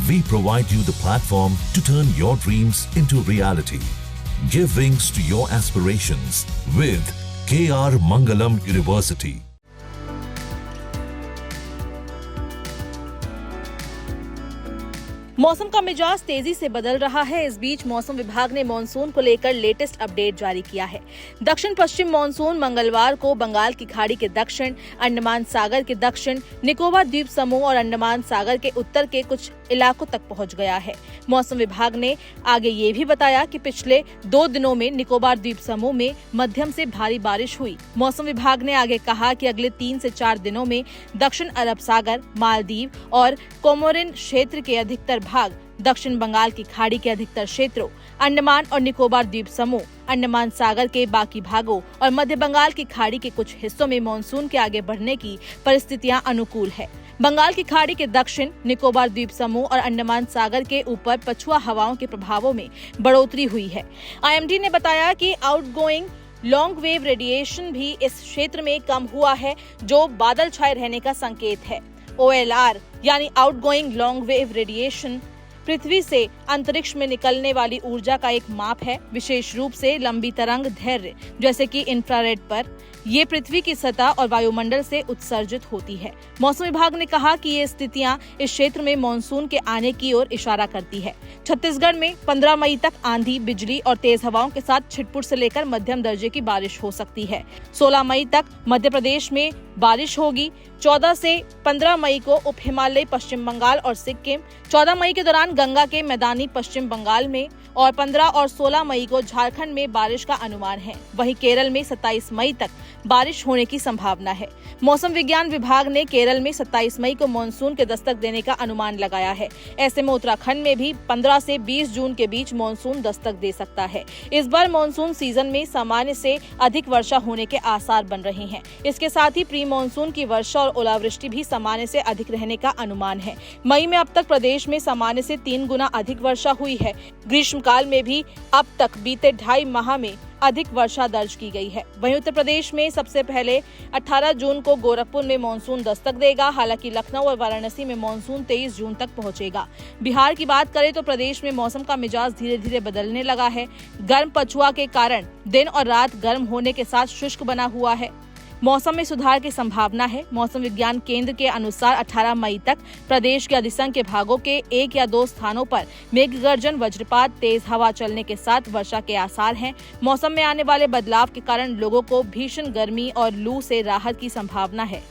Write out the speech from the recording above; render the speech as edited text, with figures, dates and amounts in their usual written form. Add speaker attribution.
Speaker 1: We provide you the platform to turn your dreams into reality. Give wings to your aspirations with KR Mangalam University.
Speaker 2: मौसम का मिजाज तेजी से बदल रहा है। इस बीच मौसम विभाग ने मानसून को लेकर लेटेस्ट अपडेट जारी किया है। दक्षिण पश्चिम मानसून मंगलवार को बंगाल की खाड़ी के दक्षिण, अंडमान सागर के दक्षिण, निकोबार द्वीप समूह और अंडमान सागर के उत्तर के कुछ इलाकों तक पहुंच गया है। मौसम विभाग ने आगे ये भी बताया कि पिछले 2 दिनों में निकोबार द्वीप समूह में मध्यम से भारी बारिश हुई। मौसम विभाग ने आगे कहा कि अगले 3 से 4 दिनों में दक्षिण अरब सागर, मालदीव और कोमोरिन क्षेत्र के अधिकतर भाग, दक्षिण बंगाल की खाड़ी के अधिकतर क्षेत्रों, अंडमान और निकोबार द्वीप समूह, अंडमान सागर के बाकी भागों और मध्य बंगाल की खाड़ी के कुछ हिस्सों में मानसून के आगे बढ़ने की परिस्थितियां अनुकूल है। बंगाल की खाड़ी के दक्षिण, निकोबार द्वीप समूह और अंडमान सागर के ऊपर पछुआ हवाओं के प्रभावों में बढ़ोतरी हुई है। IMD ने बताया कि आउटगोइंग लॉन्ग वेव रेडिएशन भी इस क्षेत्र में कम हुआ है, जो बादल छाए रहने का संकेत है। OLR यानी आउटगोइंग लॉन्ग वेव रेडिएशन पृथ्वी से अंतरिक्ष में निकलने वाली ऊर्जा का एक माप है, विशेष रूप से लंबी तरंग दैर्घ्य जैसे कि इंफ्रारेड पर। ये पृथ्वी की सतह और वायुमंडल से उत्सर्जित होती है। मौसम विभाग ने कहा कि ये स्थितियां इस क्षेत्र में मानसून के आने की ओर इशारा करती है। छत्तीसगढ़ में 15 मई तक आंधी, बिजली और तेज हवाओं के साथ छिटपुट से लेकर मध्यम दर्जे की बारिश हो सकती है। 16 मई तक मध्य प्रदेश में बारिश होगी। 14 से 15 मई को उप हिमालयी पश्चिम बंगाल और सिक्किम, 14 मई के दौरान गंगा के मैदानी पश्चिम बंगाल में और 15 और 16 मई को झारखंड में बारिश का अनुमान है। वहीं केरल में 27 मई तक बारिश होने की संभावना है। मौसम विज्ञान विभाग ने केरल में 27 मई को मानसून के दस्तक देने का अनुमान लगाया है। ऐसे में उत्तराखंड में भी 15 से 20 जून के बीच मानसून दस्तक दे सकता है। इस बार मानसून सीजन में सामान्य से अधिक वर्षा होने के आसार बन रहे हैं। इसके साथ ही प्री मानसून की वर्षा और ओलावृष्टि भी सामान्य से अधिक रहने का अनुमान है। मई में अब तक प्रदेश में सामान्य से 3 गुना अधिक वर्षा हुई है। ग्रीष्मकाल में भी अब तक बीते 2.5 माह में अधिक वर्षा दर्ज की गई है। वहीं उत्तर प्रदेश में सबसे पहले 18 जून को गोरखपुर में मानसून दस्तक देगा। हालांकि लखनऊ और वाराणसी में मानसून 23 जून तक पहुंचेगा। बिहार की बात करें तो प्रदेश में मौसम का मिजाज धीरे धीरे बदलने लगा है। गर्म पछुआ के कारण दिन और रात गर्म होने के साथ शुष्क बना हुआ है। मौसम में सुधार की संभावना है। मौसम विज्ञान केंद्र के अनुसार 18 मई तक प्रदेश के अधिसंख्य भागों के 1 या 2 स्थानों पर मेघ गर्जन, वज्रपात, तेज हवा चलने के साथ वर्षा के आसार हैं। मौसम में आने वाले बदलाव के कारण लोगों को भीषण गर्मी और लू से राहत की संभावना है।